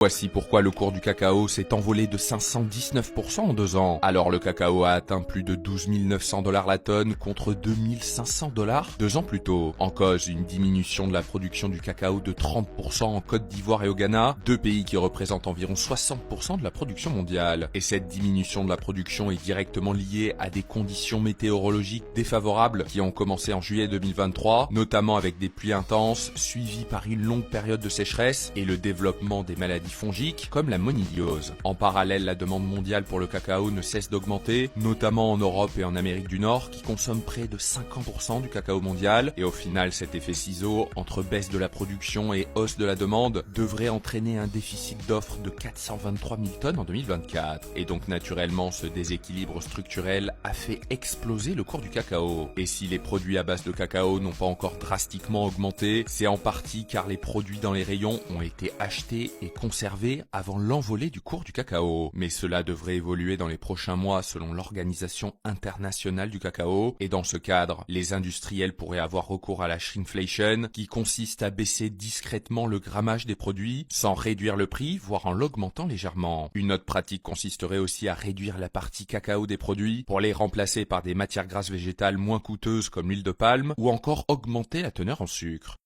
Voici pourquoi le cours du cacao s'est envolé de 519% en 2 ans. Alors le cacao a atteint plus de 12 900 $ la tonne contre 2 500 $ 2 ans plus tôt. En cause, une diminution de la production du cacao de 30% en Côte d'Ivoire et au Ghana, deux pays qui représentent environ 60% de la production mondiale. Et cette diminution de la production est directement liée à des conditions météorologiques défavorables qui ont commencé en juillet 2023, notamment avec des pluies intenses, suivies par une longue période de sécheresse et le développement des maladies fongiques comme la moniliose. En parallèle, la demande mondiale pour le cacao ne cesse d'augmenter, notamment en Europe et en Amérique du Nord qui consomment près de 50% du cacao mondial. Et au final, cet effet ciseau, entre baisse de la production et hausse de la demande, devrait entraîner un déficit d'offres de 423 000 tonnes en 2024. Et donc naturellement, ce déséquilibre structurel a fait exploser le cours du cacao. Et si les produits à base de cacao n'ont pas encore drastiquement augmenté, c'est en partie car les produits dans les rayons ont été achetés et conservé avant l'envolée du cours du cacao. Mais cela devrait évoluer dans les prochains mois selon l'Organisation internationale du cacao. Et dans ce cadre, les industriels pourraient avoir recours à la shrinkflation, qui consiste à baisser discrètement le grammage des produits sans réduire le prix, voire en l'augmentant légèrement. Une autre pratique consisterait aussi à réduire la partie cacao des produits pour les remplacer par des matières grasses végétales moins coûteuses comme l'huile de palme ou encore augmenter la teneur en sucre.